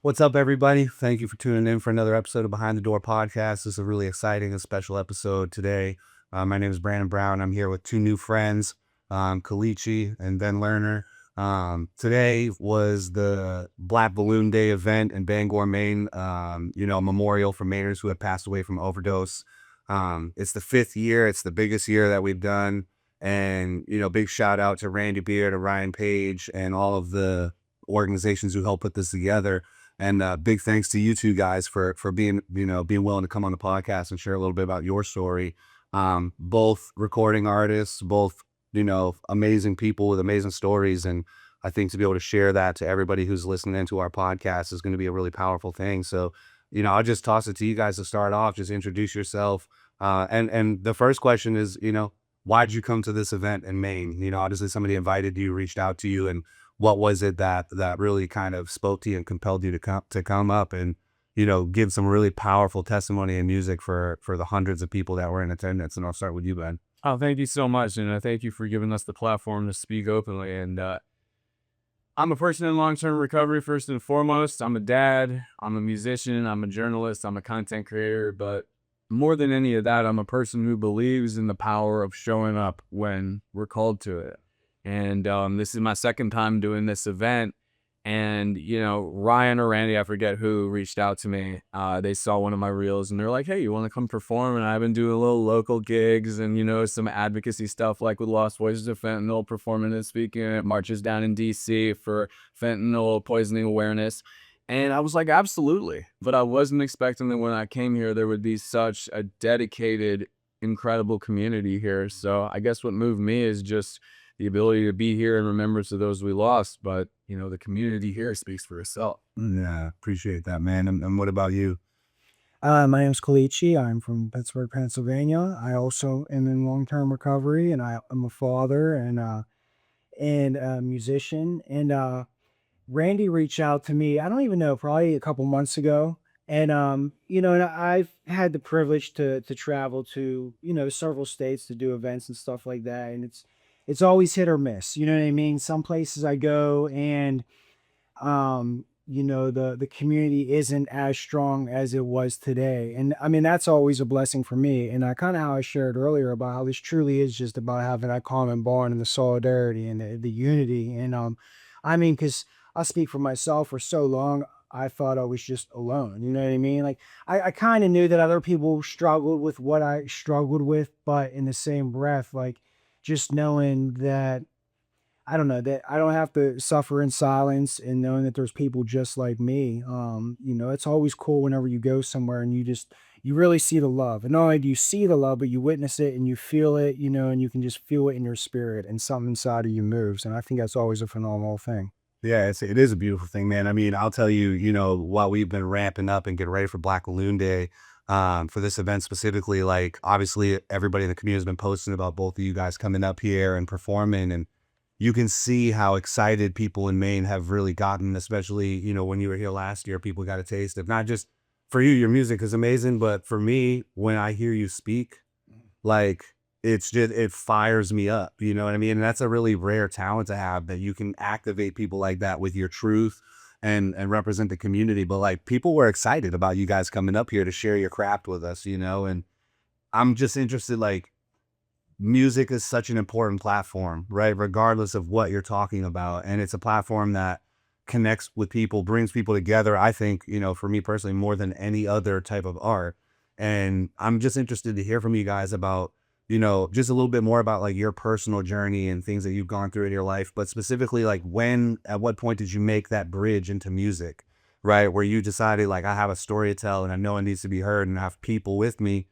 What's up, everybody? Thank you for tuning in for another episode of Behind the Door podcast. This is a really exciting and special episode today. My name is Brandon Brown. I'm here with two new friends, Collichie and then Lerner. Today was the Black Balloon Day event in Bangor, Maine. A memorial for Mainers who had passed away from overdose. It's the fifth year. It's the biggest year that we've done. And, big shout out to Randy Beard, to Ryan Page, and all of the organizations who helped put this together. And big thanks to you two guys for being willing to come on the podcast and share a little bit about your story. Both recording artists, both amazing people with amazing stories, and I think to be able to share that to everybody who's listening into our podcast is going to be a really powerful thing. So, I'll just toss it to you guys to start off. Just introduce yourself. And the first question is, why'd you come to this event in Maine? Obviously somebody invited you, reached out to you, and what was it that really kind of spoke to you and compelled you to come up and give some really powerful testimony and music for the hundreds of people that were in attendance? And I'll start with you, Ben. Oh, thank you so much, and thank you for giving us the platform to speak openly. And I'm a person in long-term recovery first and foremost. I'm a dad, I'm a musician, I'm a journalist, I'm a content creator, but more than any of that, I'm a person who believes in the power of showing up when we're called to it. And this is my second time doing this event. And, Ryan or Randy, I forget who, reached out to me. They saw one of my reels and they're like, hey, you want to come perform? And I've been doing little local gigs and, some advocacy stuff like with Lost Voices of Fentanyl, performing and speaking at marches down in D.C. for fentanyl poisoning awareness. And I was like, absolutely. But I wasn't expecting that when I came here, there would be such a dedicated, incredible community here. So I guess what moved me is just the ability to be here in remembrance of those we lost. But, the community here speaks for itself. Yeah, appreciate that, man. And what about you? My name is Collichie. I'm from Pittsburgh, Pennsylvania. I also am in long-term recovery, and I'm a father and a musician. And Randy reached out to me. I don't even know, probably a couple months ago. And and I've had the privilege to travel to several states to do events and stuff like that. And it's always hit or miss. You know what I mean? Some places I go and the community isn't as strong as it was today. And I mean, that's always a blessing for me. And I kind of how I shared earlier about how this truly is just about having that common bond and the solidarity and the unity. And because I speak for myself, for so long I thought I was just alone. You know what I mean? Like I kind of knew that other people struggled with what I struggled with, but in the same breath, like just knowing that I don't know, that I don't have to suffer in silence, and knowing that there's people just like me. It's always cool whenever you go somewhere and you really see the love. And not only do you see the love, but you witness it and you feel it, and you can just feel it in your spirit and something inside of you moves. And I think that's always a phenomenal thing. Yeah, it is a beautiful thing, man. I mean, I'll tell you, while we've been ramping up and getting ready for Black Balloon Day, for this event specifically, like obviously everybody in the community has been posting about both of you guys coming up here and performing, and you can see how excited people in Maine have really gotten, especially, when you were here last year, people got a taste of not just for you, your music is amazing, but for me, when I hear you speak, like it fires me up, you know what I mean? And that's a really rare talent to have, that you can activate people like that with your truth and represent the community. But like people were excited about you guys coming up here to share your craft with us, and I'm just interested, like music is such an important platform, right? Regardless of what you're talking about. And it's a platform that connects with people, brings people together. I think, for me personally, more than any other type of art. And I'm just interested to hear from you guys about, just a little bit more about like your personal journey and things that you've gone through in your life, but specifically like at what point did you make that bridge into music, right? Where you decided like, I have a story to tell and I know it needs to be heard and I have people with me,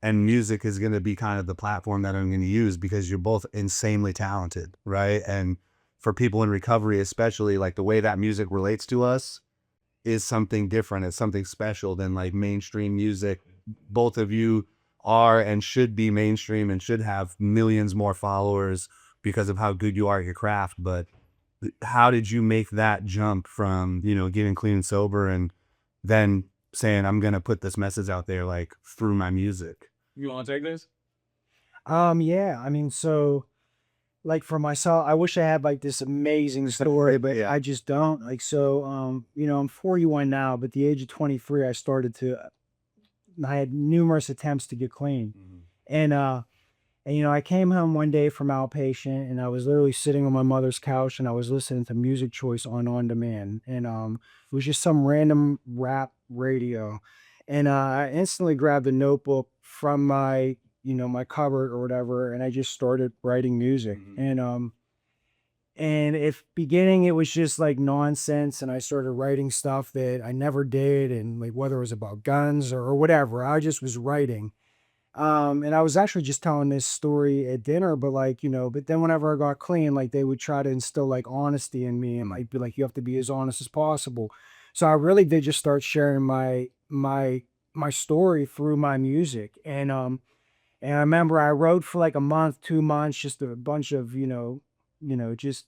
and music is going to be kind of the platform that I'm going to use because you're both insanely talented, right? And for people in recovery, especially, like the way that music relates to us is something different. It's something special than like mainstream music. Both of you are and should be mainstream and should have millions more followers because of how good you are at your craft. But how did you make that jump from, getting clean and sober and then saying, I'm going to put this message out there, like through my music? You want to take this? Yeah, I mean, so like for myself, I wish I had like this amazing story, but Yeah. I just don't. Like, so, I'm 41 now, but at the age of 23, I started to, I had numerous attempts to get clean. Mhm. And, I came home one day from outpatient and I was literally sitting on my mother's couch and I was listening to Music Choice on demand. And, it was just some random rap radio. And, I instantly grabbed a notebook from my cupboard or whatever. And I just started writing music. Mhm. And if beginning it was just like nonsense and I started writing stuff that I never did and like whether it was about guns or whatever, I just was writing. And I was actually just telling this story at dinner, but like, but then whenever I got clean, like they would try to instill like honesty in me and Mm. like be like, you have to be as honest as possible. So I really did just start sharing my story through my music. And I remember I wrote for like a month, 2 months, just a bunch of, just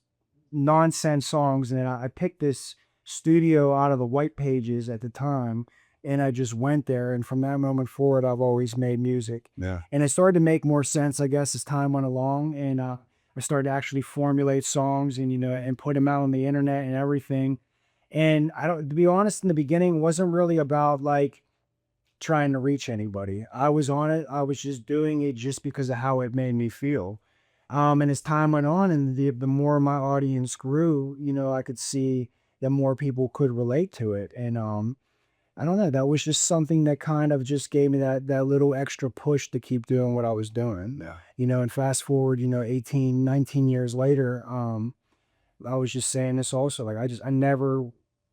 nonsense songs. And then I picked this studio out of the white pages at the time. And I just went there. And from that moment forward, I've always made music. Yeah. And it started to make more sense, I guess, as time went along. And I started to actually formulate songs and, and put them out on the internet and everything. And I don't, to be honest, in the beginning, it wasn't really about like, trying to reach anybody. I was on it. I was just doing it just because of how it made me feel. And as time went on and the more my audience grew, I could see that more people could relate to it. And I don't know, that was just something that kind of just gave me that little extra push to keep doing what I was doing. Yeah. And fast forward, 18, 19 years later, I was just saying this also. Like I never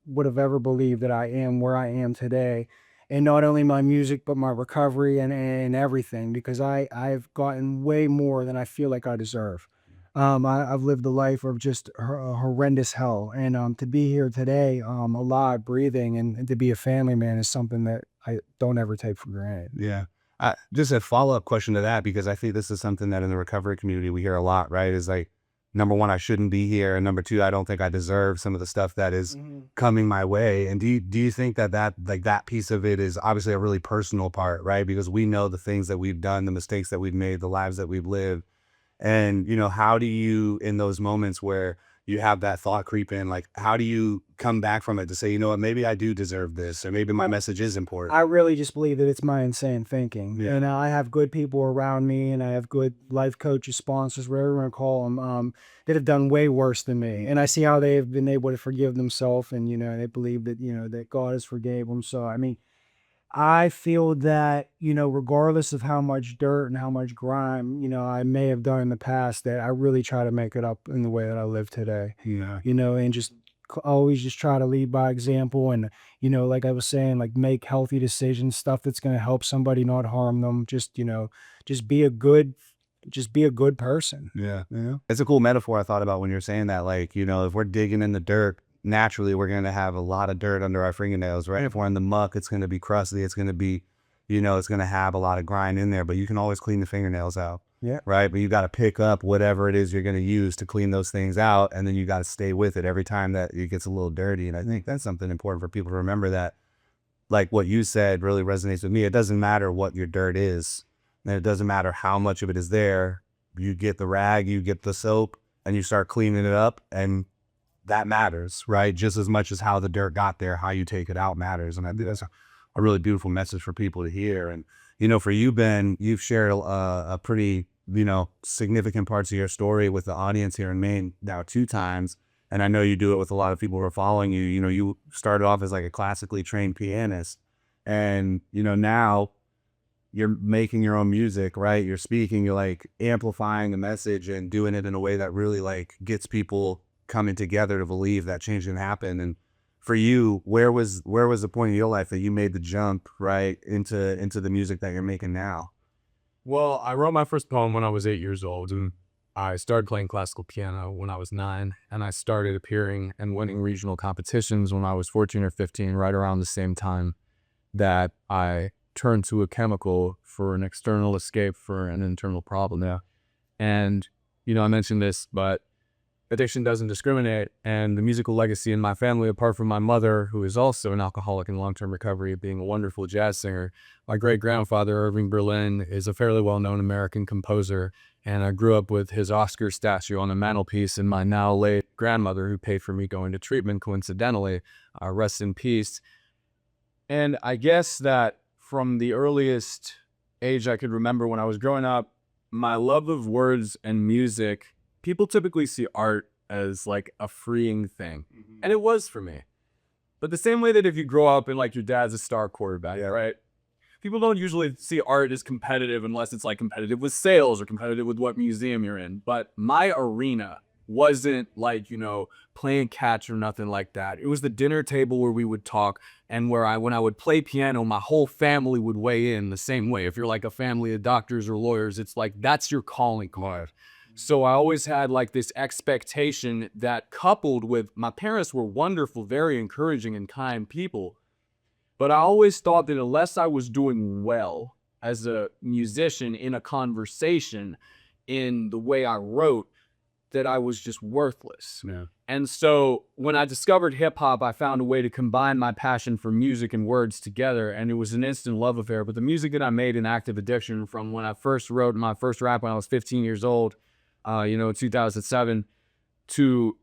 would have ever believed that I am where I am today. And not only my music, but my recovery and everything, because I've gotten way more than I feel like I deserve. I've lived a life of just a horrendous hell. And to be here today, alive, breathing, and to be a family man is something that I don't ever take for granted. Yeah. Just a follow-up question to that, because I think this is something that in the recovery community we hear a lot, right? Is like, number one, I shouldn't be here. And number two, I don't think I deserve some of the stuff that is Mhm. coming my way. And do you think that like that piece of it is obviously a really personal part, right? Because we know the things that we've done, the mistakes that we've made, the lives that we've lived. And, how do you, in those moments where you have that thought creep in, like, how do you come back from it to say, you know what, maybe I do deserve this, or maybe my message is important? I really just believe that it's my insane thinking. Yeah. And I have good people around me, and I have good life coaches, sponsors, whatever you want to call them, that have done way worse than me. And I see how they've been able to forgive themselves, and they believe that that God has forgave them. So I mean, I feel that, regardless of how much dirt and how much grime, I may have done in the past, that I really try to make it up in the way that I live today, Yeah. and just always just try to lead by example and, like I was saying, like make healthy decisions, stuff that's going to help somebody, not harm them. Just, just be a good, just be a good person. Yeah. It's a cool metaphor I thought about when you're saying that. Like, if we're digging in the dirt, naturally we're going to have a lot of dirt under our fingernails, right? If we're in the muck, it's going to be crusty. It's going to be, it's going to have a lot of grind in there, but you can always clean the fingernails out. Yeah. Right. But you got to pick up whatever it is you're going to use to clean those things out. And then you got to stay with it every time that it gets a little dirty. And I think that's something important for people to remember, that, like what you said really resonates with me. It doesn't matter what your dirt is, and it doesn't matter how much of it is there. You get the rag, you get the soap, and you start cleaning it up, and that matters, right? Just as much as how the dirt got there, how you take it out matters. And I think that's a really beautiful message for people to hear. And, for you, Ben, you've shared a pretty, significant parts of your story with the audience here in Maine now 2 times. And I know you do it with a lot of people who are following you. You started off as like a classically trained pianist, and, now you're making your own music, right? You're speaking, you're like amplifying the message and doing it in a way that really like gets people coming together to believe that change can happen. And for you, where was the point in your life that you made the jump right into the music that you're making now? Well, I wrote my first poem when I was 8 years old, and I started playing classical piano when I was 9, and I started appearing and winning regional competitions when I was 14 or 15, right around the same time that I turned to a chemical for an external escape for an internal problem. Yeah. And, I mentioned this, but addiction doesn't discriminate. And the musical legacy in my family, apart from my mother, who is also an alcoholic in long-term recovery, being a wonderful jazz singer, my great-grandfather, Irving Berlin, is a fairly well-known American composer And I grew up with his Oscar statue on the mantelpiece, and my now late grandmother, who paid for me going to treatment coincidentally, rest in peace. And I guess that from the earliest age I could remember when I was growing up, my love of words and music, people typically see art as like a freeing thing. And it was for me. But the same way that if you grow up and like your dad's a star quarterback, right? People don't usually see art as competitive unless it's like competitive with sales or competitive with what museum you're in. But my arena wasn't like, you know, playing catch or nothing like that. It was the dinner table where we would talk, and where when I would play piano, my whole family would weigh in the same way. If you're like a family of doctors or lawyers, it's like that's your calling card. So I always had like this expectation that, coupled with my parents were wonderful, very encouraging and kind people. But I always thought that unless I was doing well as a musician in a conversation, in the way I wrote, that I was just worthless. Yeah. And so when I discovered hip hop, I found a way to combine my passion for music and words together, and it was an instant love affair. But the music that I made in Active Addiction, from when I first wrote my first rap when I was 15 years old, in 2007, to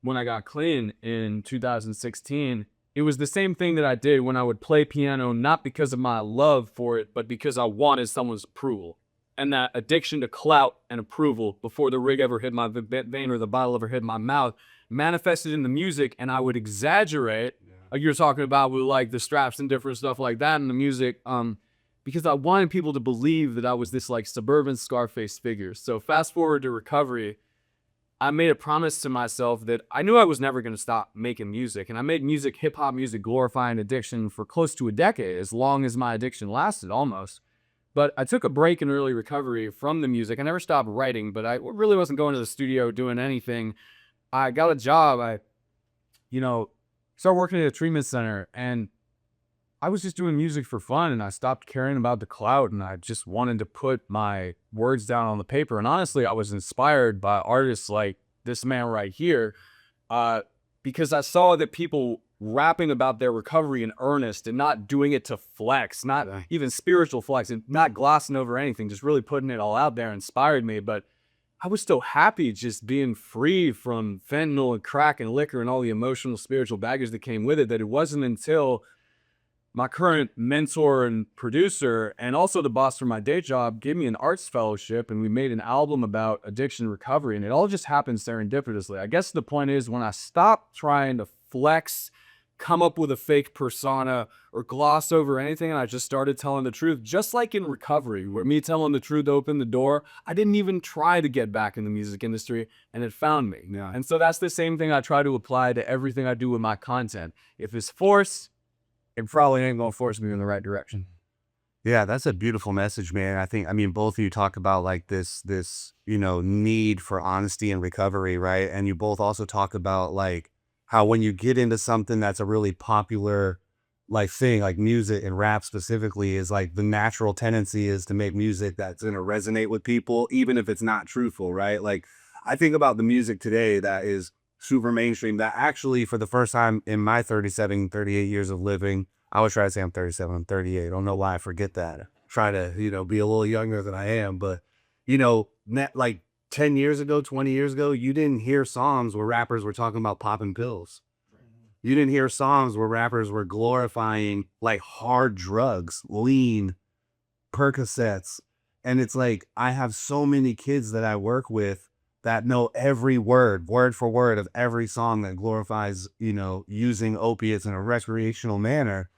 when I got clean in 2016, it was the same thing that I did when I would play piano, not because of my love for it, but because I wanted someone's approval. And that addiction to clout and approval before the rig ever hit my vein or the bottle ever hit my mouth manifested in the music. And I would exaggerate, like you're talking about with like the straps and different stuff like that in the music, because I wanted people to believe that I was this like suburban Scarface figure. So fast forward to recovery, I made a promise to myself that I knew I was never going to stop making music. And I made music, hip hop music, glorifying addiction for close to a decade, as long as my addiction lasted, almost. But I took a break in early recovery from the music. I never stopped writing, but I really wasn't going to the studio doing anything. I got a job. I started working at a treatment center, and I was just doing music for fun, and I stopped caring about the clout, and I just wanted to put my words down on the paper. And honestly, I was inspired by artists like this man right here, because I saw that people rapping about their recovery in earnest and not doing it to flex, not even spiritual flex, and not glossing over anything, just really putting it all out there inspired me. But I was still happy just being free from fentanyl and crack and liquor and all the emotional, spiritual baggage that came with it, that it wasn't until my current mentor and producer, and also the boss for my day job, gave me an arts fellowship, and we made an album about addiction recovery, and it all just happened serendipitously. I guess the point is, when I stopped trying to flex, come up with a fake persona, or gloss over anything, and I just started telling the truth, just like in recovery, where me telling the truth opened the door, I didn't even try to get back in the music industry, and it found me. Yeah. And so that's the same thing I try to apply to everything I do with my content. If it's forced, it probably ain't gonna force me in the right direction. Yeah, that's a beautiful message, man. I mean, both of you talk about like this, need for honesty and recovery, right? And you both also talk about like how when you get into something that's a really popular like thing, like music and rap specifically, is like the natural tendency is to make music that's going to resonate with people, even if it's not truthful, right? Like I think about the music today that is super mainstream, that actually for the first time in my 37, 38 years of living, I always try to say I'm 37, I'm 38. I don't know why I forget that. Try to, be a little younger than I am, but like 10 years ago, 20 years ago, you didn't hear songs where rappers were talking about popping pills. You didn't hear songs where rappers were glorifying like hard drugs, lean, Percocets. And it's like, I have so many kids that I work with that know every word for word of every song that glorifies, using opiates in a recreational manner.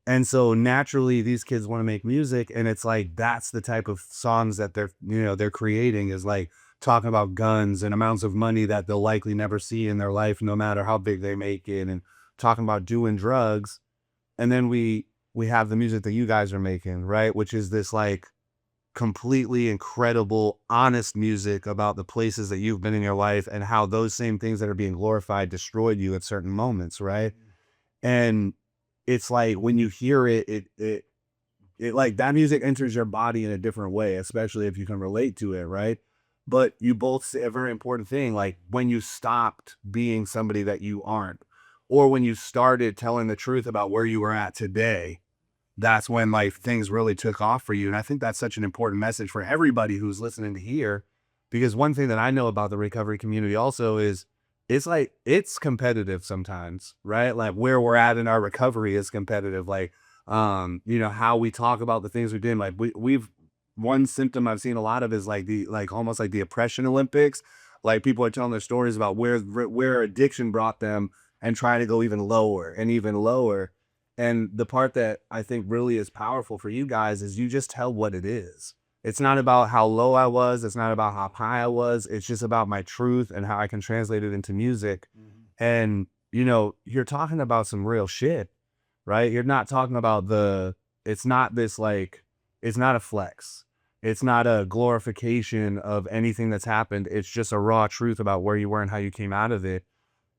And so naturally these kids want to make music, and it's like, that's the type of songs that they're creating, is like talking about guns and amounts of money that they'll likely never see in their life, no matter how big they make it, and talking about doing drugs. And then we have the music that you guys are making, right? Which is this like completely incredible, honest music about the places that you've been in your life and how those same things that are being glorified destroyed you at certain moments, right? And it's like when you hear it, it like that music enters your body in a different way, especially if you can relate to it, right? But you both say a very important thing, like when you stopped being somebody that you aren't, or when you started telling the truth about where you were at today, that's when like things really took off for you. And I think that's such an important message for everybody who's listening to hear, Because one thing that I know about the recovery community also is it's like it's competitive sometimes, right? Like where we're at in our recovery is competitive. Like you know, how we talk about the things we did. Like we've one symptom I've seen a lot of is like the like almost like the oppression Olympics. Like people are telling their stories about where addiction brought them and trying to go even lower and even lower. And the part that I think really is powerful for you guys is you just tell what it is. It's not about how low I was. It's not about how high I was. It's just about my truth and how I can translate it into music. And, you know, you're talking about some real shit, right? You're not talking about it's not this like, it's not a flex. It's not a glorification of anything that's happened. It's just a raw truth about where you were and how you came out of it.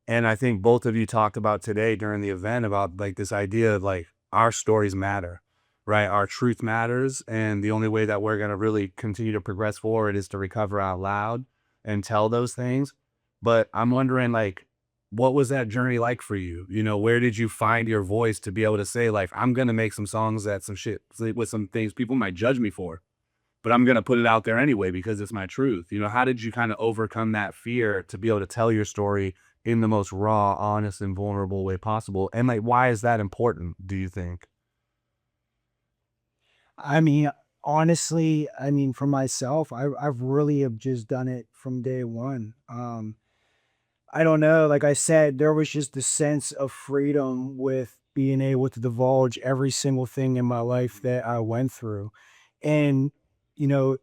And I think both of you talked about today during the event about like this idea of like our stories matter, right? Our truth matters. And the only way that we're going to really continue to progress forward is to recover out loud and tell those things. But I'm wondering, like, what was that journey like for you? You know, where did you find your voice to be able to say, like, I'm going to make some songs that some shit with some things people might judge me for, but I'm going to put it out there anyway because it's my truth. You know, how did you kind of overcome that fear to be able to tell your story in the most raw, honest, and vulnerable way possible? And like, why is that important, do you think? I mean, honestly, I mean, for myself, I've really have just done it from day one. I don't know, like I said, there was just a sense of freedom with being able to divulge every single thing in my life that I went through. And, you know,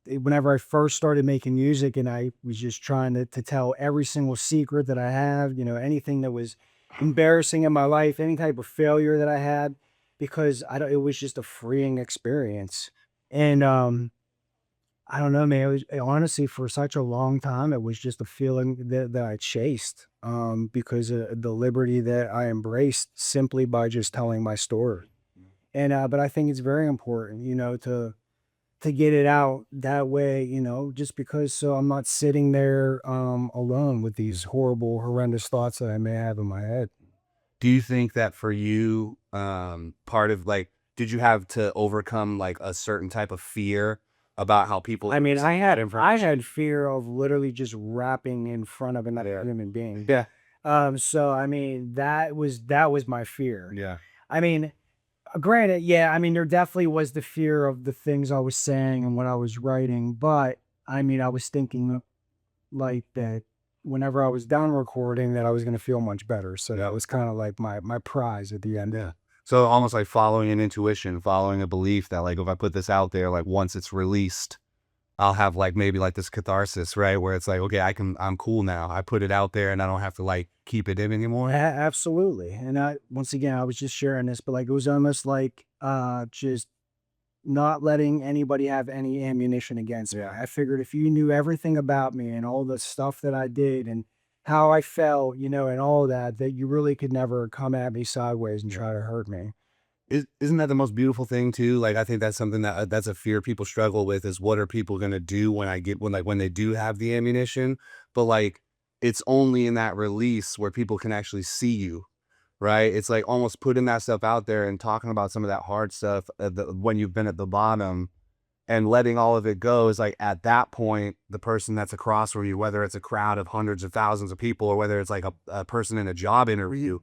whenever I first started making music and I was just trying to tell every single secret that I have, anything that was embarrassing in my life, any type of failure that I had, because I don't, it was just a freeing experience. And, I don't know, man. Honestly, for such a long time, it was just a feeling that I chased, because of the liberty that I embraced simply by just telling my story. And but I think it's very important, to get it out that way, just because so I'm not sitting there alone with these horrible, horrendous thoughts that I may have in my head. Do you think that for you, part of like, did you have to overcome like a certain type of fear about how people I mean, I information? had fear of literally just rapping in front of another human being. Yeah. So I mean, that was my fear. Yeah. I mean, granted, yeah, I mean, there definitely was the fear of the things I was saying and what I was writing, but I mean, I was thinking like that whenever I was done recording that I was gonna feel much better. So that was kind of like my prize at the end. Yeah. So almost like following an intuition, following a belief that like if I put this out there, like once it's released, I'll have like maybe like this catharsis, right? Where it's like, okay, I'm cool now. I put it out there and I don't have to like keep it in anymore. Absolutely. And once again, I was just sharing this, but like it was almost like just not letting anybody have any ammunition against me. Yeah. I figured if you knew everything about me and all the stuff that I did and how I felt, and all that, that you really could never come at me sideways and try to hurt me. Isn't that the most beautiful thing too? Like, I think that's something that that's a fear people struggle with is what are people going to do when when they do have the ammunition? But like, it's only in that release where people can actually see you, right? It's like almost putting that stuff out there and talking about some of that hard stuff when you've been at the bottom and letting all of it go is like at that point, the person that's across from you, whether it's a crowd of hundreds of thousands of people or whether it's like a person in a job interview,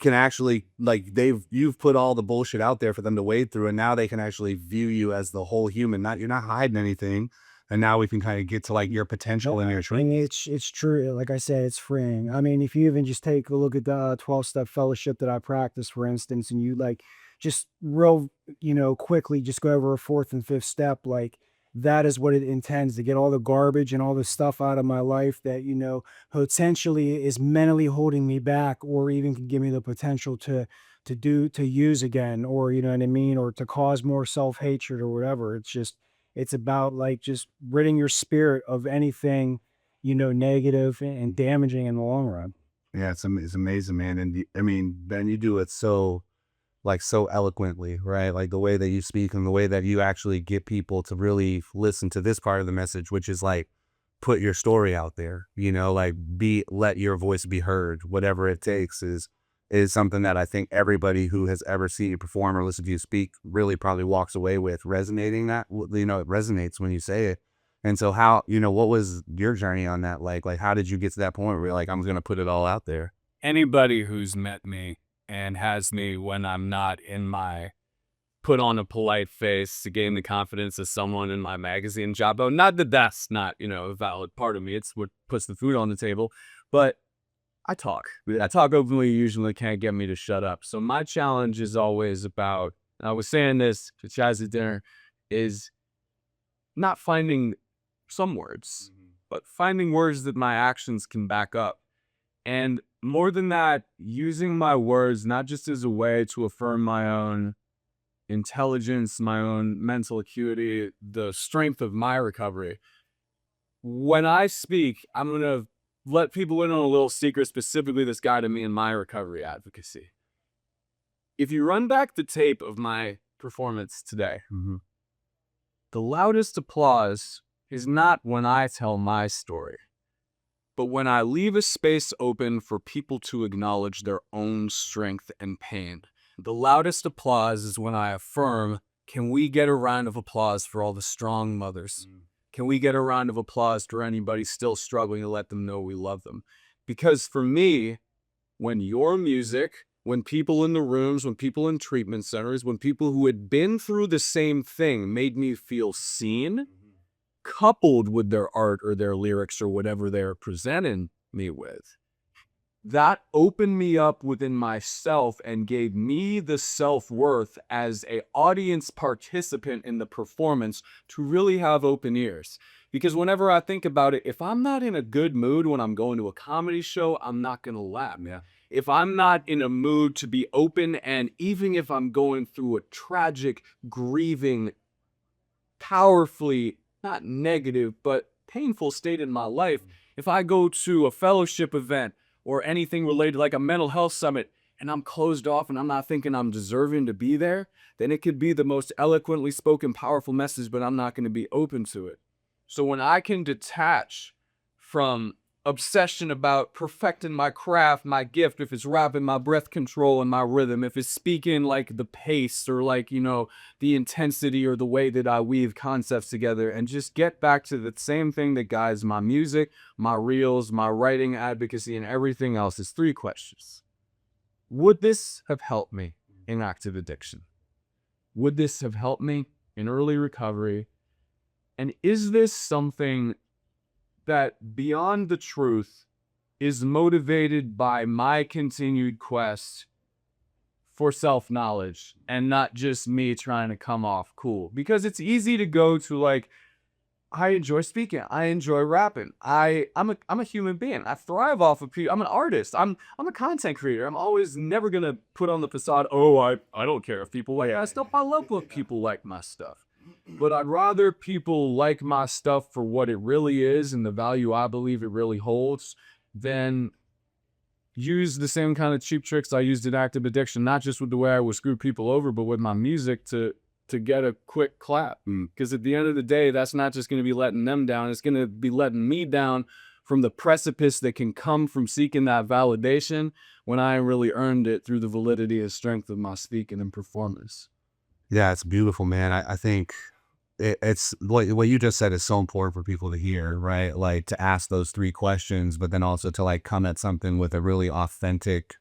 can actually like you've put all the bullshit out there for them to wade through, and now they can actually view you as the whole human. Not you're not hiding anything, and now we can kind of get to like your potential and your I truth. mean, it's true. Like I said, it's freeing. I mean, if you even just take a look at the 12-step fellowship that I practice, for instance, and you like just real, quickly just go over a fourth and fifth step, like that is what it intends to get all the garbage and all the stuff out of my life that, potentially is mentally holding me back or even can give me the potential to use again, or you know what I mean, or to cause more self-hatred or whatever. It's about like just ridding your spirit of anything, negative and damaging in the long run. Yeah, it's amazing, man. And I mean, Ben, you do it so like so eloquently, right? Like the way that you speak and the way that you actually get people to really listen to this part of the message, which is like put your story out there, like let your voice be heard, whatever it takes is something that I think everybody who has ever seen you perform or listened to you speak really probably walks away with resonating it resonates when you say it. And so how, what was your journey on that? Like how did you get to that point where you're like, I'm going to put it all out there? Anybody who's met me and has me when I'm not in my put on a polite face to gain the confidence of someone in my magazine job. Oh, not that that's not, a valid part of me. It's what puts the food on the table. But I talk. I talk openly, usually can't get me to shut up. So my challenge is always about, and I was saying this to Chaz at dinner, is not finding some words, but finding words that my actions can back up. And more than that, using my words not just as a way to affirm my own intelligence, my own mental acuity, the strength of my recovery. When I speak, I'm going to let people in on a little secret, specifically this guy to me in my recovery advocacy. If you run back the tape of my performance today, the loudest applause is not when I tell my story, but when I leave a space open for people to acknowledge their own strength and pain. The loudest applause is when I affirm, can we get a round of applause for all the strong mothers? Can we get a round of applause for anybody still struggling to let them know we love them? Because for me, when your music, when people in the rooms, when people in treatment centers, when people who had been through the same thing made me feel seen, coupled with their art or their lyrics or whatever they're presenting me with, that opened me up within myself and gave me the self-worth as an audience participant in the performance to really have open ears. Because whenever I think about it, if I'm not in a good mood when I'm going to a comedy show, I'm not going to laugh. Yeah. If I'm not in a mood to be open, and even if I'm going through a tragic, grieving, powerfully, not negative, but painful state in my life, if I go to a fellowship event or anything related like a mental health summit and I'm closed off and I'm not thinking I'm deserving to be there, then it could be the most eloquently spoken, powerful message, but I'm not going to be open to it. So when I can detach from obsession about perfecting my craft, my gift, if it's rapping, my breath control and my rhythm, if it's speaking like the pace or like, the intensity or the way that I weave concepts together, and just get back to the same thing that guides my music, my reels, my writing, advocacy, and everything else is 3 questions. Would this have helped me in active addiction? Would this have helped me in early recovery? And is this something that, beyond the truth, is motivated by my continued quest for self-knowledge and not just me trying to come off cool? Because it's easy to go to like, I enjoy speaking, I enjoy rapping, I'm a human being, I thrive off of people, I'm an artist, I'm a content creator, I'm always never gonna put on the facade, oh, I don't care if people like my stuff, I love when people like my stuff. But I'd rather people like my stuff for what it really is and the value I believe it really holds than use the same kind of cheap tricks I used in active addiction, not just with the way I would screw people over, but with my music to get a quick clap. Because at the end of the day, that's not just going to be letting them down. It's going to be letting me down from the precipice that can come from seeking that validation when I really earned it through the validity and strength of my speaking and performance. Yeah, it's beautiful, man. I think it's what you just said is so important for people to hear, right? Like to ask those 3 questions, but then also to like come at something with a really authentic,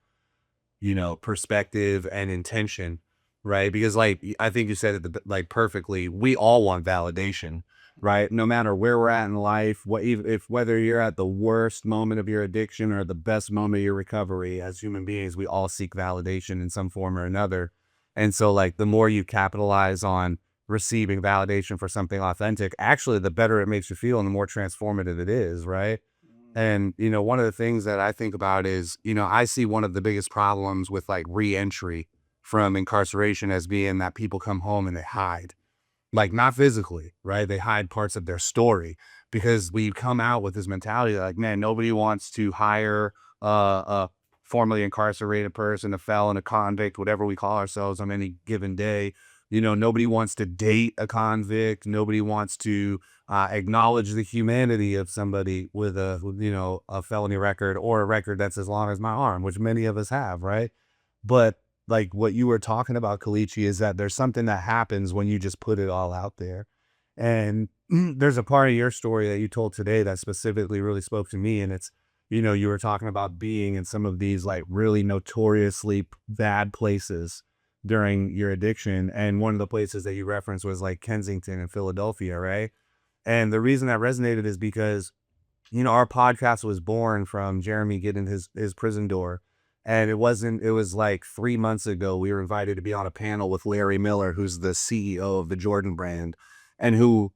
perspective and intention, right? Because like I think you said it like perfectly. We all want validation, right? No matter where we're at in life, whether you're at the worst moment of your addiction or the best moment of your recovery, as human beings, we all seek validation in some form or another. And so like the more you capitalize on receiving validation for something authentic, actually the better it makes you feel and the more transformative it is, right? And, one of the things that I think about is, I see one of the biggest problems with like re-entry from incarceration as being that people come home and they hide, like not physically, right? They hide parts of their story because we come out with this mentality that like, man, nobody wants to hire a formerly incarcerated person, a felon, a convict, whatever we call ourselves on any given day. Nobody wants to date a convict. Nobody wants to acknowledge the humanity of somebody with a felony record or a record that's as long as my arm, which many of us have, right? But like what you were talking about, Collichie, is that there's something that happens when you just put it all out there. And there's a part of your story that you told today that specifically really spoke to me. And it's, you were talking about being in some of these like really notoriously bad places during your addiction. And one of the places that you referenced was like Kensington and Philadelphia, right? And the reason that resonated is because our podcast was born from Jeremy getting his prison door. And it was like 3 months ago, we were invited to be on a panel with Larry Miller, who's the CEO of the Jordan brand, and who,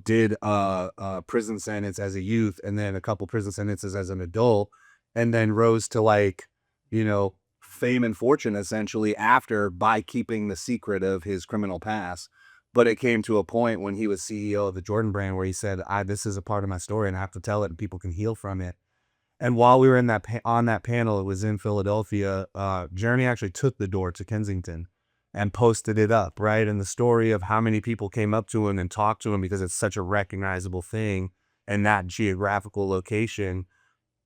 did a prison sentence as a youth and then a couple prison sentences as an adult, and then rose to like, fame and fortune essentially after by keeping the secret of his criminal past. But it came to a point when he was CEO of the Jordan brand where he said, this is a part of my story and I have to tell it and people can heal from it. And while we were in on that panel, it was in Philadelphia, Jeremy actually took the door to Kensington and posted it up, right? And the story of how many people came up to him and talked to him because it's such a recognizable thing and that geographical location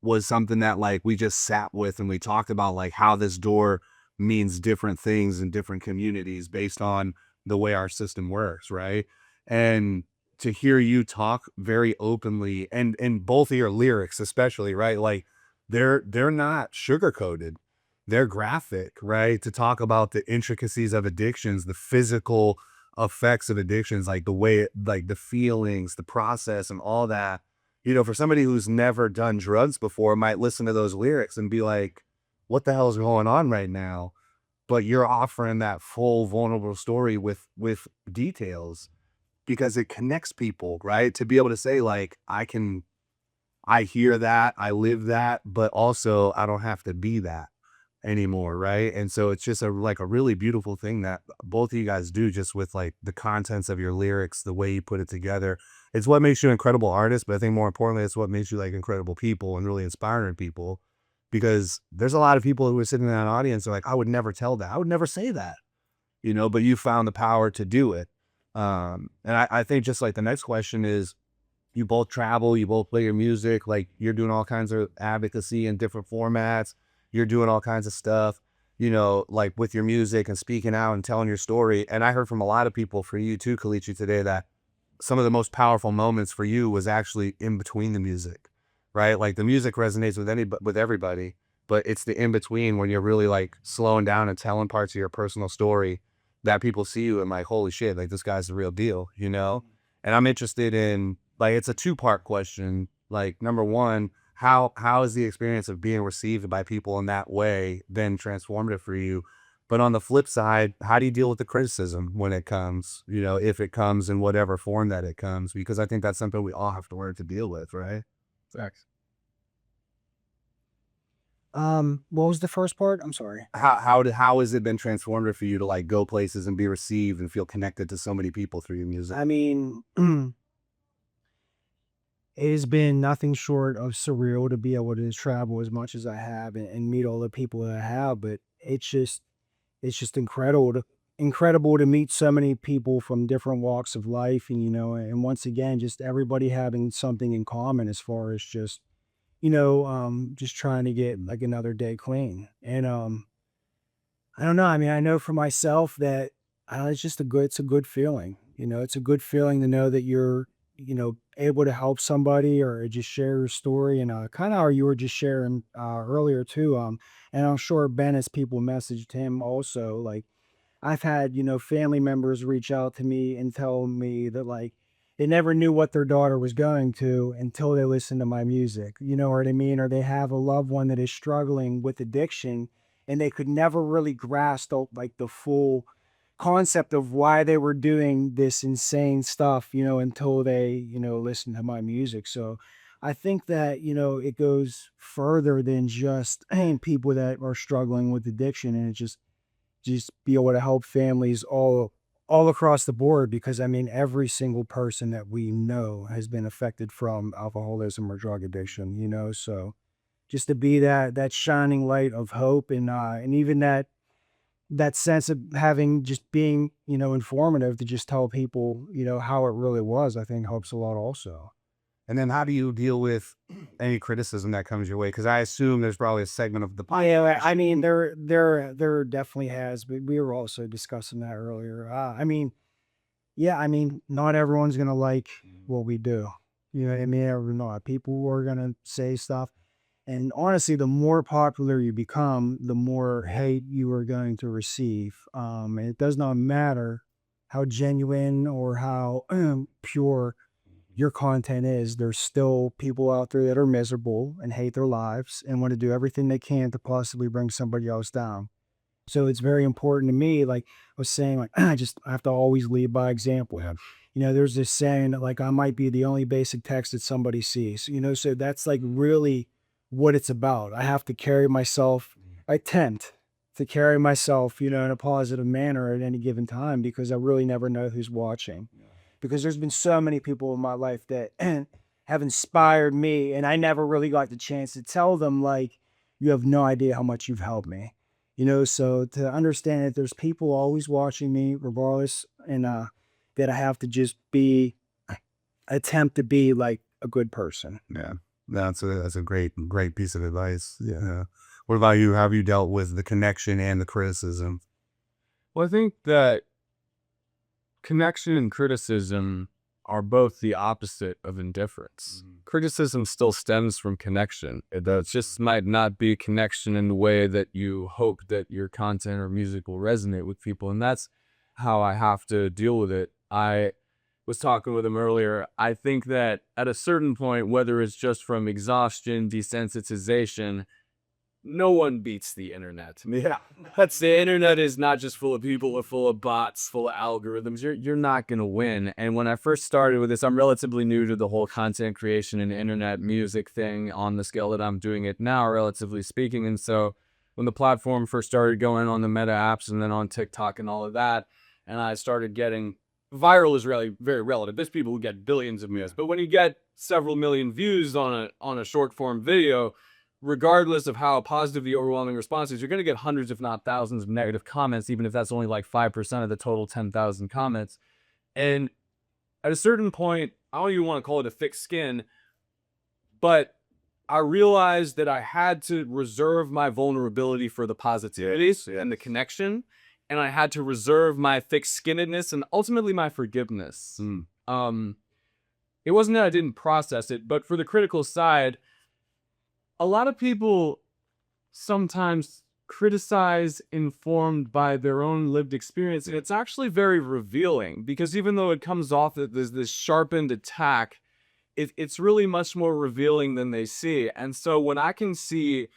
was something that like we just sat with and we talked about like how this door means different things in different communities based on the way our system works, right? And to hear you talk very openly and both of your lyrics especially, right? Like they're not sugar coated. They're graphic, right? To talk about the intricacies of addictions, the physical effects of addictions, like the way like the feelings, the process and all that. For somebody who's never done drugs before might listen to those lyrics and be like, what the hell is going on right now? But you're offering that full vulnerable story with details because it connects people, right? To be able to say like, I hear that, I live that, but also I don't have to be that anymore, right? And so it's just like a really beautiful thing that both of you guys do just with like the contents of your lyrics, the way you put it together. It's what makes you incredible artists, but I think more importantly, it's what makes you like incredible people and really inspiring people because there's a lot of people who are sitting in that audience are like, I would never tell that. I would never say that, but you found the power to do it. And I think just like the next question is, you both travel, you both play your music, like you're doing all kinds of advocacy in different formats. You're doing all kinds of stuff, like with your music and speaking out and telling your story. And I heard from a lot of people for you too, Collichie, today that some of the most powerful moments for you was actually in between the music, right? Like the music resonates with everybody, but it's the in between when you're really like slowing down and telling parts of your personal story that people see you and like, holy shit, like this guy's the real deal. And I'm interested in like, it's a two-part question. Like number one, how is the experience of being received by people in that way been transformative for you? But on the flip side, how do you deal with the criticism when it comes, if it comes in whatever form that it comes? Because I think that's something we all have to learn to deal with, right? Facts. What was the first part? I'm sorry. How has it been transformative for you to like go places and be received and feel connected to so many people through your music? I mean, it has been nothing short of surreal to be able to travel as much as I have and meet all the people that I have, but it's just incredible to meet so many people from different walks of life and and once again just everybody having something in common as far as just just trying to get like another day clean. And I don't know. I mean, I know for myself that it's a good feeling. It's a good feeling to know that you're, able to help somebody or just share your story. And kind of how you were just sharing earlier too. And I'm sure Ben, as people messaged him also, like I've had, family members reach out to me and tell me that like they never knew what their daughter was going to until they listened to my music. You know what I mean? Or they have a loved one that is struggling with addiction and they could never really grasp like the full concept of why they were doing this insane stuff, until they, listened to my music. So I think that, it goes further than just people that are struggling with addiction and it just be able to help families all across the board because I mean every single person that we know has been affected from alcoholism or drug addiction, so just to be that shining light of hope and even that sense of having just being informative to just tell people how it really was, I think helps a lot also. And then how do you deal with any criticism that comes your way? Because I assume there's probably a segment of the Yeah, podcast. I mean, there definitely has, but we were also discussing that earlier. I mean, Yeah, I mean, not everyone's gonna like what we do. You know what I mean? Or not. People are gonna say stuff. And honestly, the more popular you become, the more hate you are going to receive. And it does not matter how genuine or how pure your content is. There's still people out there that are miserable and hate their lives and want to do everything they can to possibly bring somebody else down. So it's very important to me, like I was saying, like I have to always lead by example. Yeah. You know, there's this saying that like I might be the only basic text that somebody sees. You know, so that's like really what it's about. I have to carry myself. I attempt to carry myself, you know, in a positive manner at any given time because I really never know who's watching. Because there's been so many people in my life that have inspired me, and I never really got the chance to tell them like, you have no idea how much you've helped me, you know. So to understand that there's people always watching me regardless, and that I have to just be attempt to be like a good person. Yeah. That's a great piece of advice. Yeah. What about you? How have you dealt with the connection and the criticism? Well, I think that connection and criticism are both the opposite of indifference. Criticism still stems from connection. It just might not be connection in the way that you hope that your content or music will resonate with people. And that's how I have to deal with it. I was talking with him earlier. I think that at a certain point, whether it's just from exhaustion, desensitization, no one beats the internet. Yeah. The internet is not just full of people, but full of bots, full of algorithms. You're not gonna win. And when I first started with this, I'm relatively new to the whole content creation and internet music thing on the scale that I'm doing it now, relatively speaking. And so when the platform first started going on the Meta apps and then on TikTok and all of that, and I started getting viral is really very relative. There's people who get billions of views, but when you get several million views on a short form video, regardless of how positive the overwhelming response is, you're going to get hundreds, if not thousands, of negative comments, even if that's only like 5% of the total 10,000 comments. And at a certain point, I don't even want to call it a thick skin, but I realized that I had to reserve my vulnerability for the positivities and the connection, and I had to reserve my thick-skinnedness and ultimately my forgiveness. It wasn't that I didn't process it, but for the critical side, a lot of people sometimes criticize informed by their own lived experience, and it's actually very revealing because even though it comes off that there's this sharpened attack, it's really much more revealing than they see. And so when I can see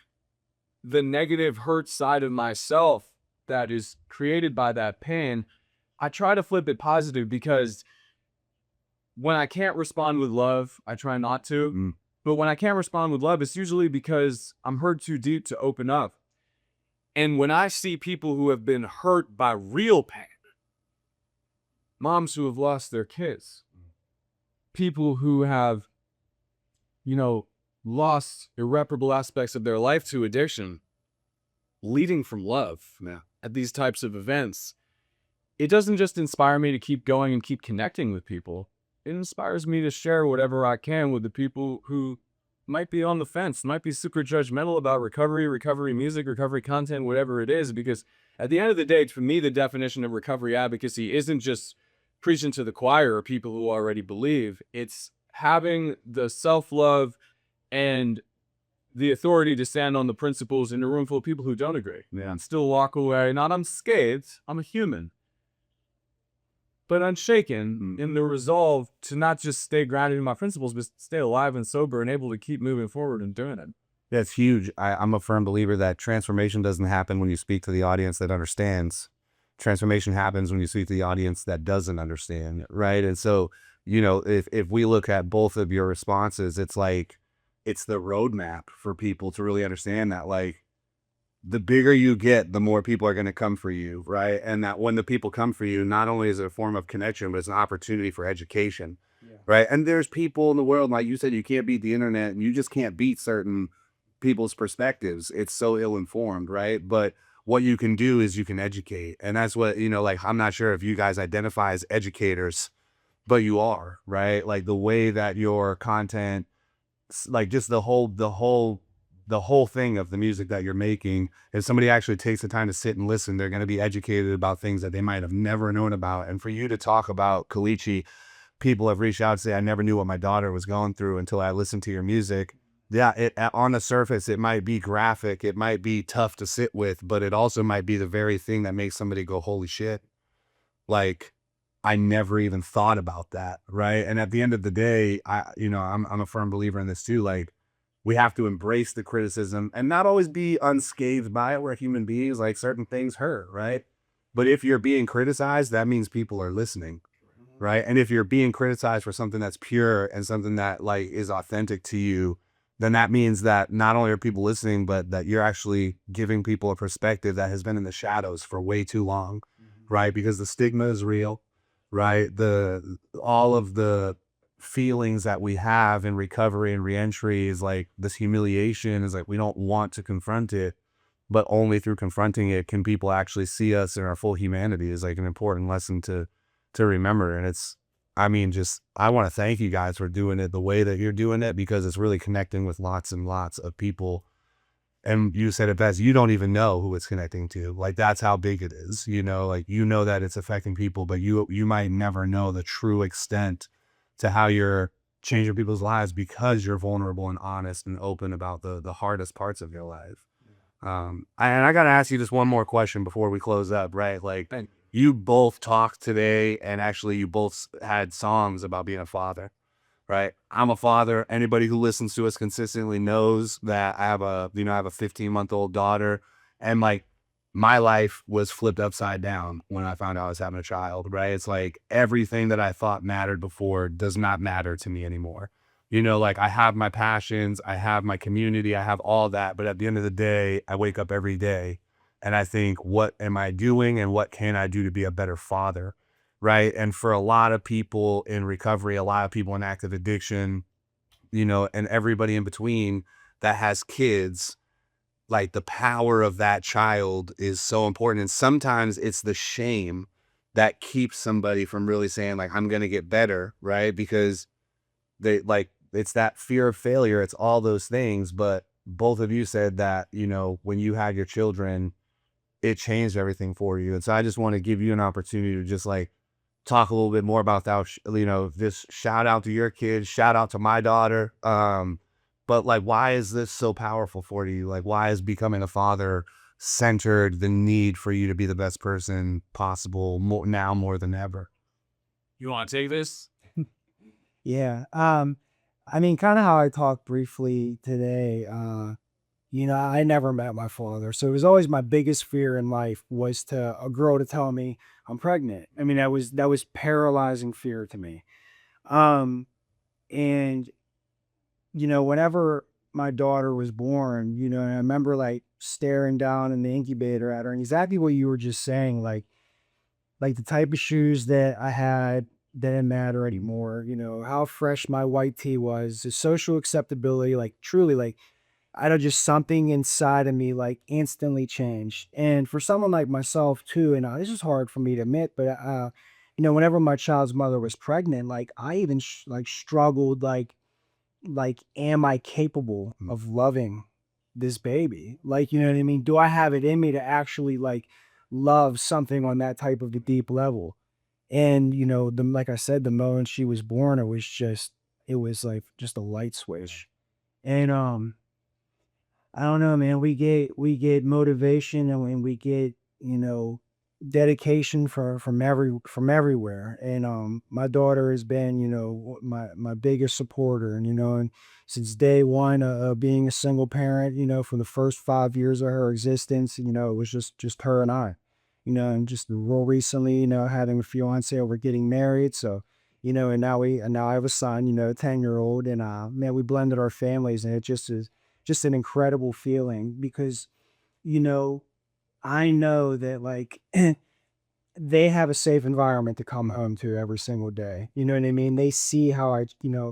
the negative hurt side of myself that is created by that pain, I try to flip it positive because when I can't respond with love, I try not to. But when I can't respond with love, it's usually because I'm hurt too deep to open up. And when I see people who have been hurt by real pain, moms who have lost their kids, people who have, lost irreparable aspects of their life to addiction, leading from love at these types of events, it doesn't just inspire me to keep going and keep connecting with people. It inspires me to share whatever I can with the people who might be on the fence, might be super judgmental about recovery music, recovery content, whatever it is, because at the end of the day, for me, the definition of recovery advocacy isn't just preaching to the choir or people who already believe. It's having the self-love and the authority to stand on the principles in a room full of people who don't agree. And still walk away, not unscathed, I'm a human, but unshaken in the resolve to not just stay grounded in my principles, but stay alive and sober and able to keep moving forward and doing it. That's huge. I'm a firm believer that transformation doesn't happen when you speak to the audience that understands. Transformation happens when you speak to the audience that doesn't understand, right? And so, if we look at both of your responses, it's like, it's the roadmap for people to really understand that, like, the bigger you get, the more people are going to come for you, right? And that when the people come for you, not only is it a form of connection, but it's an opportunity for education, right? And there's people in the world, like you said, you can't beat the internet, and you just can't beat certain people's perspectives. It's so ill-informed, right? But what you can do is you can educate. And that's what, like, I'm not sure if you guys identify as educators, but you are, right? Like the way that your content, like just the whole the whole thing of the music that you're making, if somebody actually takes the time to sit and listen, they're going to be educated about things that they might have never known about. And for you to talk about Collichie, people have reached out and say, I never knew what my daughter was going through until I listened to your music. Yeah, on the surface, it might be graphic, it might be tough to sit with, but it also might be the very thing that makes somebody go, holy shit. Like, I never even thought about that, right? And at the end of the day, I'm a firm believer in this too. Like, we have to embrace the criticism and not always be unscathed by it. We're human beings, like certain things hurt, right? But if you're being criticized, that means people are listening, right? And if you're being criticized for something that's pure and something that like is authentic to you, then that means that not only are people listening, but that you're actually giving people a perspective that has been in the shadows for way too long, right? Because the stigma is real, right? The all of the feelings that we have in recovery and reentry is like this humiliation is like we don't want to confront it, but only through confronting it can people actually see us in our full humanity is like an important lesson to remember. And it's, I mean, just I want to thank you guys for doing it the way that you're doing it because it's really connecting with lots and lots of people. And you said it best, you don't even know who it's connecting to. Like that's how big it is, like you know that it's affecting people, but you might never know the true extent to how you're changing people's lives because you're vulnerable and honest and open about the hardest parts of your life. And I gotta ask you just one more question before we close up, right? Like you both talked today and actually you both had songs about being a father, right? I'm a father. Anybody who listens to us consistently knows that I have a 15-month-old daughter and like my life was flipped upside down when I found out I was having a child, right? It's like everything that I thought mattered before does not matter to me anymore. Like I have my passions, I have my community, I have all that. But at the end of the day, I wake up every day and I think, what am I doing and what can I do to be a better father? Right. And for a lot of people in recovery, a lot of people in active addiction, and everybody in between that has kids, like the power of that child is so important. And sometimes it's the shame that keeps somebody from really saying, like, I'm going to get better. Right. Because they like, it's that fear of failure. It's all those things. But both of you said that, when you had your children, it changed everything for you. And so I just want to give you an opportunity to just like talk a little bit more about that, this shout out to your kids, shout out to my daughter. But like, why is this so powerful for you? Like, why is becoming a father centered the need for you to be the best person possible now more than ever? You want to take this? Yeah. I mean, kind of how I talked briefly today. I never met my father, so it was always my biggest fear in life was to a girl to tell me I'm pregnant. I mean, that was paralyzing fear to me. Um, and whenever my daughter was born, and I remember like staring down in the incubator at her, and exactly what you were just saying, like the type of shoes that I had didn't matter anymore. How fresh my white tee was, the social acceptability, like truly, like I don't just something inside of me like instantly changed. And for someone like myself too, and this is hard for me to admit, but whenever my child's mother was pregnant, like I even like struggled, like am I capable Mm. of loving this baby? Like, you know what I mean? Do I have it in me to actually like love something on that type of a deep level? And like I said, the moment she was born, it was like just a light switch. And I don't know, man. We get motivation and we get, dedication from everywhere. And my daughter has been, my biggest supporter. And since day one of being a single parent, for the first 5 years of her existence, it was just her and I. And just real recently, having a fiance, we're getting married. So, and now I have a son, 10-year-old, and man, we blended our families, and it just is just an incredible feeling because, you know, I know that like they have a safe environment to come home to every single day. You know what I mean? They see how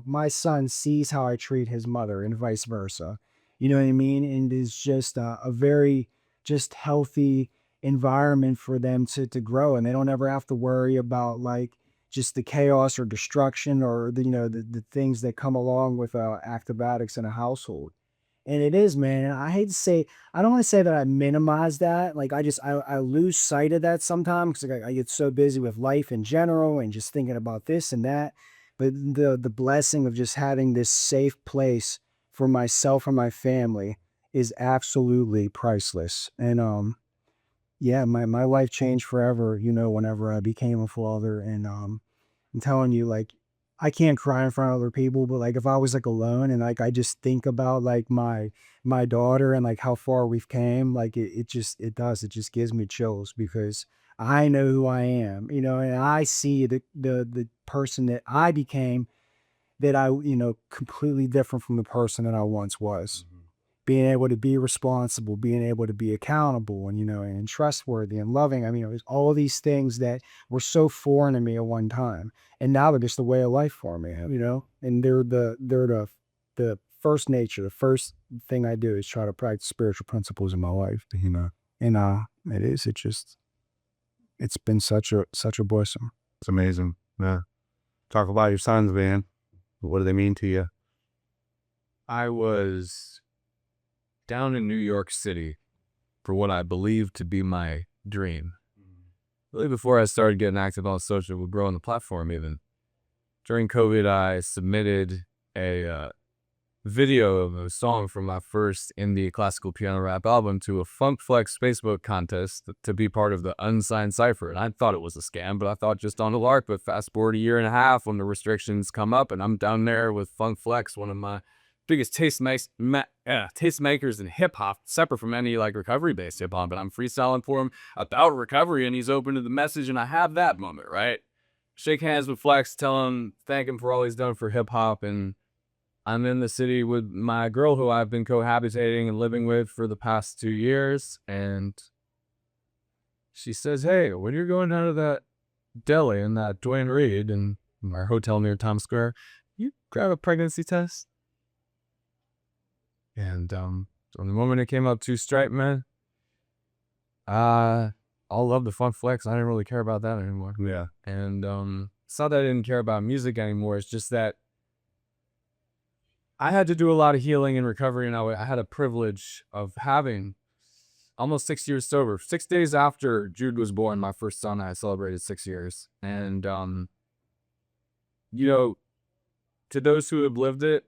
my son sees how I treat his mother and vice versa. You know what I mean? And it's just a very just healthy environment for them to grow. And they don't ever have to worry about like just the chaos or destruction or the things that come along with active addicts in a household. And it is, man. And I hate to say, I don't want to say that I minimize that. Like I lose sight of that sometimes because I get so busy with life in general and just thinking about this and that. But the blessing of just having this safe place for myself and my family is absolutely priceless. And yeah, my life changed forever, whenever I became a father. And I'm telling you, like, I can't cry in front of other people, but like if I was like alone and like I just think about like my daughter and like how far we've came, like it just gives me chills because I know who I am, and I see the person that I became that completely different from the person that I once was. Mhm. Being able to be responsible, being able to be accountable and trustworthy and loving. I mean, it was all these things that were so foreign to me at one time. And now they're just the way of life for me, And they're the first nature. The first thing I do is try to practice spiritual principles in my life. And it's been such a blessing. It's amazing. Yeah. Talk about your sons, man. What do they mean to you? I was down in New York City for what I believe to be my dream. Really before I started getting active on social, with growing the platform even. During COVID, I submitted a video of a song from my first indie classical piano rap album to a Funk Flex Facebook contest to be part of the Unsigned Cipher. And I thought it was a scam, but I thought just on the lark. But fast forward a year and a half when the restrictions come up, and I'm down there with Funk Flex, one of my biggest tastemakers in hip hop, separate from any like recovery based hip hop. But I'm freestyling for him about recovery, and he's open to the message, and I have that moment, right? Shake hands with Flex, thank him for all he's done for hip hop, and I'm in the city with my girl who I've been cohabitating and living with for the past 2 years, and she says, "Hey, when you're going out of that deli in that Dwayne Reed and our hotel near Times Square, you grab a pregnancy test." And so the moment it came up to Stripe, man, I'll love the Fun Flex. I didn't really care about that anymore. Yeah. And it's not that I didn't care about music anymore. It's just that I had to do a lot of healing and recovery, and I had a privilege of having almost 6 years sober. 6 days after Jude was born, my first son, I celebrated 6 years. And, you know, to those who have lived it,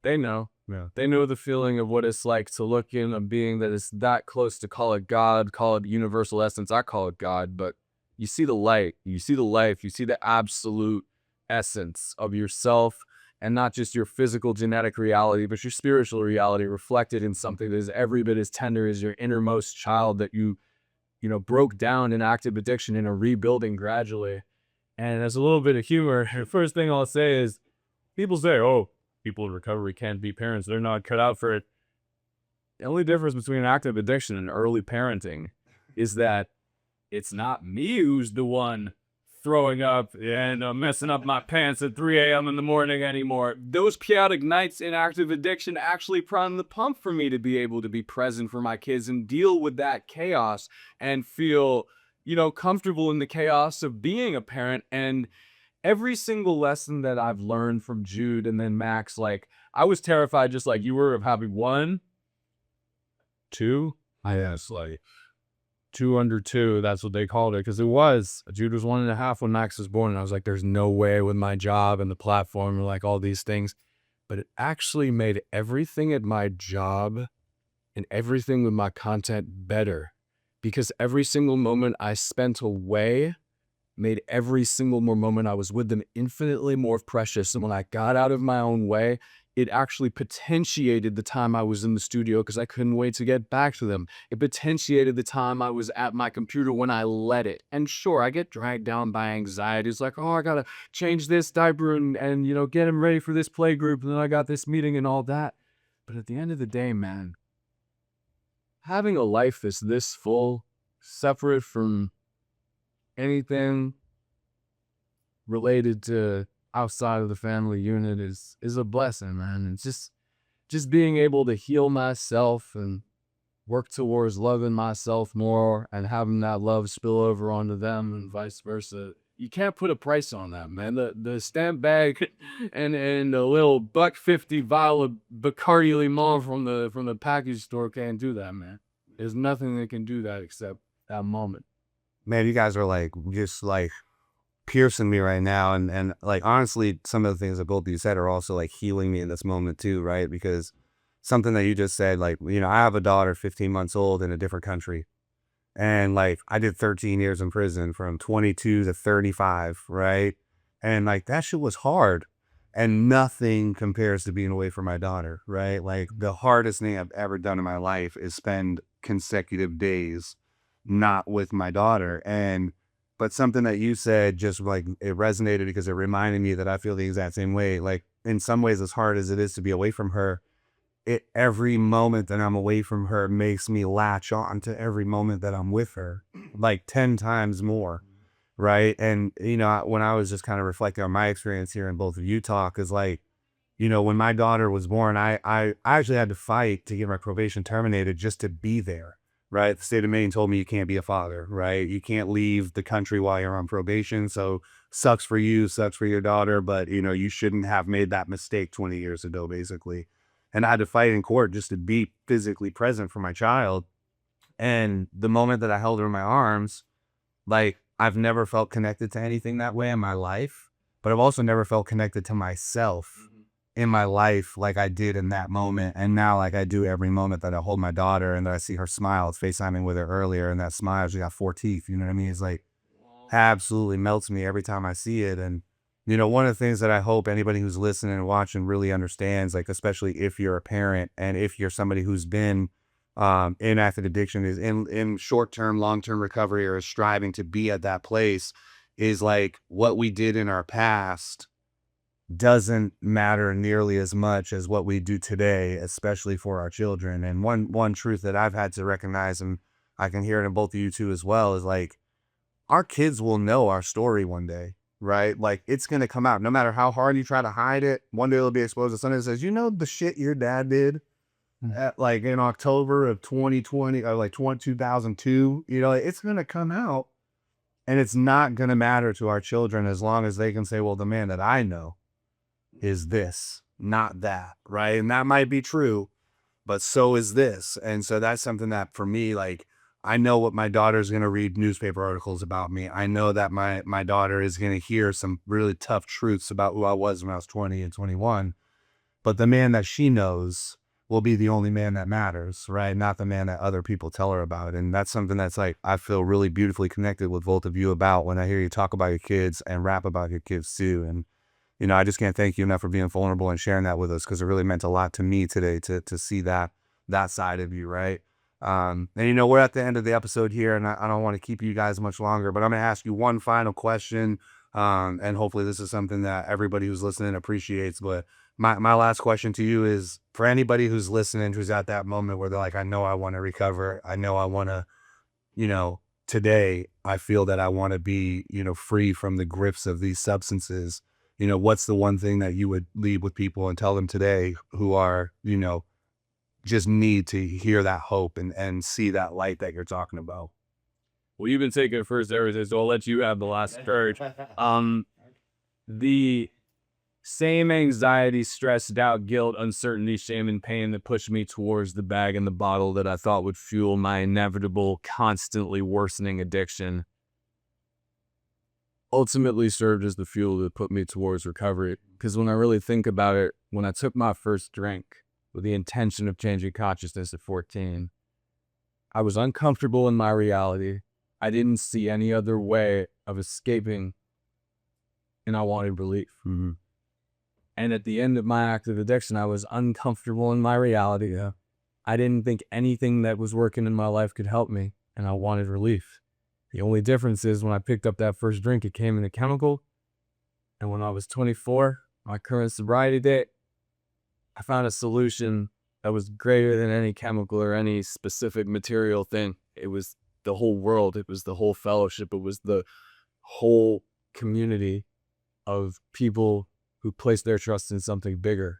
they know. Yeah. They know the feeling of what it's like to look in a being that is that close to call it God, call it universal essence. I call it God, but you see the light, you see the life, you see the absolute essence of yourself, and not just your physical genetic reality, but your spiritual reality reflected in something that is every bit as tender as your innermost child that you broke down in active addiction and are rebuilding gradually. And as a little bit of humor, the first thing I'll say is people say, oh, people in recovery can't be parents. They're not cut out for it. The only difference between active addiction and early parenting is that it's not me who's the one throwing up and messing up my pants at 3 a.m. in the morning anymore. Those chaotic nights in active addiction actually prime the pump for me to be able to be present for my kids and deal with that chaos and feel, comfortable in the chaos of being a parent. And every single lesson that I've learned from Jude and then Max, like, I was terrified just like you were of having 1, 2. It's like 2 under 2, that's what they called it, because it was. Jude was 1.5 when Max was born, and I was like, there's no way with my job and the platform and like all these things. But it actually made everything at my job and everything with my content better, because every single moment I spent away made every single more moment I was with them infinitely more precious. And when I got out of my own way, it actually potentiated the time I was in the studio because I couldn't wait to get back to them. It potentiated the time I was at my computer when I let it. And sure, I get dragged down by anxiety. It's like, oh, I got to change this diaper and get him ready for this play group. And then I got this meeting and all that. But at the end of the day, man, having a life that's this full, separate from anything related to outside of the family unit is a blessing, man. And just being able to heal myself and work towards loving myself more and having that love spill over onto them and vice versa. you can't put a price on that, man. The stamp bag and the little $1.50 vial of Bacardi Limon from the package store can't do that, man. There's nothing that can do that except that moment. Man, you guys are like just like piercing me right now, and like honestly, some of the things that both of you said are also like healing me in this moment too, right? Because something that you just said, like, I have a daughter 15 months old in a different country. And like I did 13 years in prison from 22 to 35, right? And like that shit was hard. And nothing compares to being away from my daughter, right? Like the hardest thing I've ever done in my life is spend consecutive days not with my daughter. But something that you said just like it resonated because it reminded me that I feel the exact same way. Like in some ways, as hard as it is to be away from her, every moment that I'm away from her makes me latch on to every moment that I'm with her, like 10 times more. Right. And, when I was just kind of reflecting on my experience here in both of Utah, because like, when my daughter was born, I actually had to fight to get my probation terminated just to be there. Right. The state of Maine told me you can't be a father. Right. You can't leave the country while you're on probation. So sucks for you, sucks for your daughter. But, you shouldn't have made that mistake 20 years ago, basically. And I had to fight in court just to be physically present for my child. And the moment that I held her in my arms, like I've never felt connected to anything that way in my life, but I've also never felt connected to myself in my life like I did in that moment. And now like I do every moment that I hold my daughter and that I see her smile. I was FaceTiming with her earlier, and that smile, she got 4 teeth, you know what I mean? It's like absolutely melts me every time I see it. And one of the things that I hope anybody who's listening and watching really understands, like especially if you're a parent and if you're somebody who's been in active addiction, is in short-term, long-term recovery, or is striving to be at that place, is like what we did in our past doesn't matter nearly as much as what we do today, especially for our children. And one truth that I've had to recognize, and I can hear it in both of you too as well, is like our kids will know our story one day, right? Like it's going to come out no matter how hard you try to hide it. One day it'll be exposed to somebody that says, the shit your dad did at, like in October of 2020 or like 2002, it's going to come out, and it's not going to matter to our children as long as they can say, well, the man that I know is this, not that, right? And that might be true, but so is this. And so that's something that for me, like, I know what my daughter's going to read newspaper articles about me. I know that my daughter is going to hear some really tough truths about who I was when I was 20 and 21. But the man that she knows will be the only man that matters, right? Not the man that other people tell her about. And that's something that's like, I feel really beautifully connected with both of you about when I hear you talk about your kids and rap about your kids too. And, I just can't thank you enough for being vulnerable and sharing that with us, because it really meant a lot to me today to see that side of you, right? And we're at the end of the episode here, and I don't want to keep you guys much longer, but I'm gonna ask you one final question. And hopefully this is something that everybody who's listening appreciates. But my last question to you is, for anybody who's listening, who's at that moment where they're like, I know I want to recover. I know I want to, today I feel that I want to be, free from the grips of these substances. What's the one thing that you would leave with people and tell them today who are, just need to hear that hope and see that light that you're talking about? Well, you've been taking first there, so I'll let you have the last word. The same anxiety, stress, doubt, guilt, uncertainty, shame, and pain that pushed me towards the bag and the bottle that I thought would fuel my inevitable, constantly worsening addiction ultimately served as the fuel that put me towards recovery. Because when I really think about it, when I took my first drink with the intention of changing consciousness at 14, I was uncomfortable in my reality. I didn't see any other way of escaping, and I wanted relief. Mm-hmm. And at the end of my active addiction, I was uncomfortable in my reality. I didn't think anything that was working in my life could help me, and I wanted relief. The only difference is when I picked up that first drink, it came in a chemical. And when I was 24, my current sobriety date, I found a solution that was greater than any chemical or any specific material thing. It was the whole world. It was the whole fellowship. It was the whole community of people who place their trust in something bigger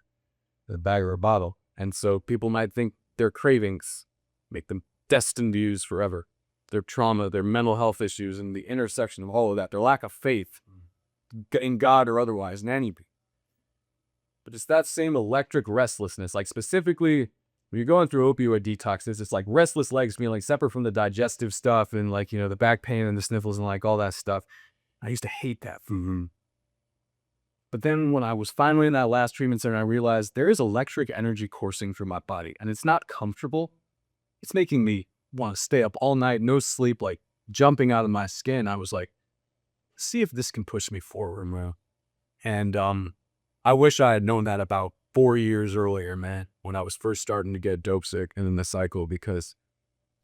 than a bag or a bottle. And so people might think their cravings make them destined to use forever. their trauma, their mental health issues, and the intersection of all of that, their lack of faith in God or otherwise, in anything. But it's that same electric restlessness, like specifically when you're going through opioid detoxes, it's like restless legs being like separate from the digestive stuff and like, the back pain and the sniffles and like all that stuff. I used to hate that food. But then when I was finally in that last treatment center, I realized there is electric energy coursing through my body and it's not comfortable. It's making me want to stay up all night, no sleep, like jumping out of my skin. I was like, see if this can push me forward, bro. And I wish I had known that about 4 years earlier, man, when I was first starting to get dope sick and in the cycle, because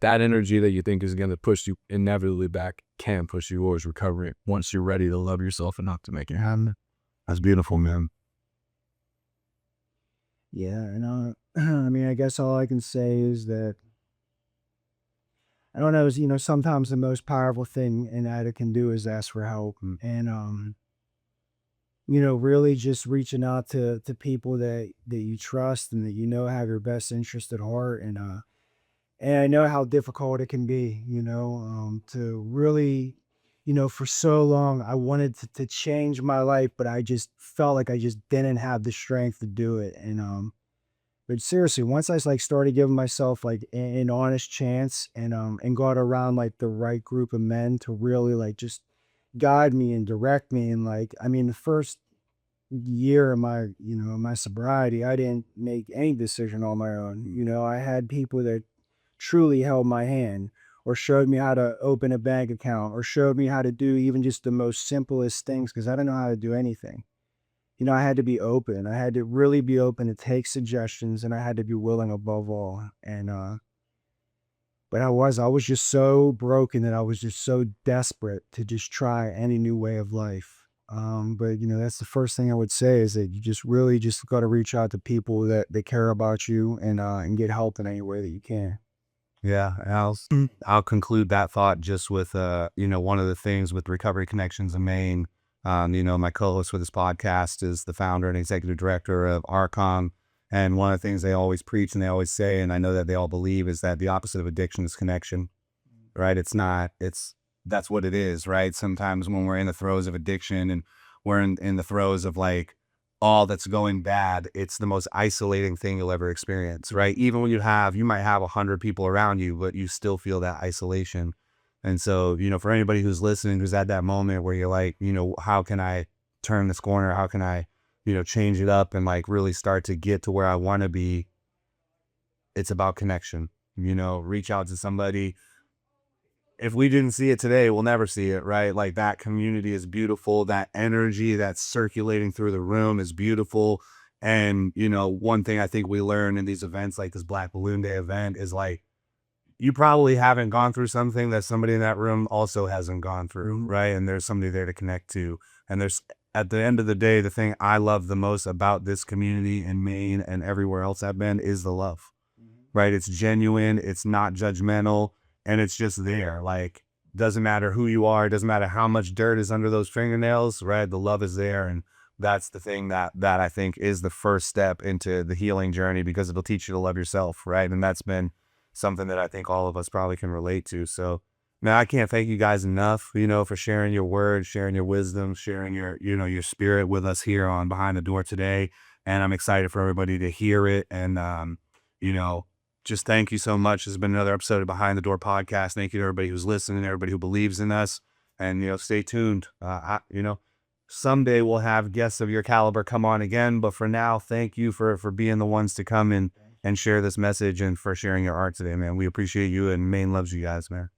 that energy that you think is going to push you inevitably back can push you towards recovery once you're ready to love yourself enough to make it happen. That's beautiful, man. Yeah, and I mean, I guess all I can say is that I don't know, is sometimes the most powerful thing an addict can do is ask for help, and really just reaching out to people that you trust and that have your best interest at heart, and I know how difficult it can be, to really, for so long I wanted to change my life, but I just felt like I just didn't have the strength to do it, but seriously, once I like started giving myself like an honest chance and got around like the right group of men to really like just guide me and direct me, and like I mean the first year of my my sobriety, I didn't make any decision on my own. I had people that truly held my hand or showed me how to open a bank account or showed me how to do even just the most simplest things, because I didn't know how to do anything. I had to be open. I had to really be open to take suggestions, and I had to be willing above all. And but I was just so broken that I was just so desperate to just try any new way of life. But that's the first thing I would say, is that you just really just got to reach out to people that care about you, and get help in any way that you can. Yeah, and I'll conclude that thought just with one of the things with Recovery Connections in Maine. My co-host for this podcast is the founder and executive director of Arcom, and one of the things they always preach and they always say, and I know that they all believe, is that the opposite of addiction is connection. Right? That's what it is, right? Sometimes when we're in the throes of addiction and we're in the throes of like all that's going bad, it's the most isolating thing you'll ever experience, right? Even when you might have 100 people around you, but you still feel that isolation. And so, for anybody who's listening, who's at that moment where you're like, how can I turn this corner? How can I, change it up and like really start to get to where I want to be? It's about connection, reach out to somebody. If we didn't see it today, we'll never see it, right? Like that community is beautiful. That energy that's circulating through the room is beautiful. And, one thing I think we learn in these events, like this Black Balloon Day event, is like, you probably haven't gone through something that somebody in that room also hasn't gone through, right? And there's somebody there to connect to. And at the end of the day, the thing I love the most about this community in Maine and everywhere else I've been is the love, right? It's genuine, it's not judgmental, and it's just there. Like, doesn't matter who you are, it doesn't matter how much dirt is under those fingernails, right? The love is there. And that's the thing that I think is the first step into the healing journey, because it'll teach you to love yourself, right? And that's been something that I think all of us probably can relate to. So, man, I can't thank you guys enough, for sharing your words, sharing your wisdom, sharing your spirit with us here on Behind the Door today. And I'm excited for everybody to hear it. And, just thank you so much. This has been another episode of Behind the Door podcast. Thank you to everybody who's listening, everybody who believes in us, and, stay tuned. Someday we'll have guests of your caliber come on again, but for now, thank you for being the ones to come in and share this message and for sharing your art today, man. We appreciate you, and Maine loves you guys, man.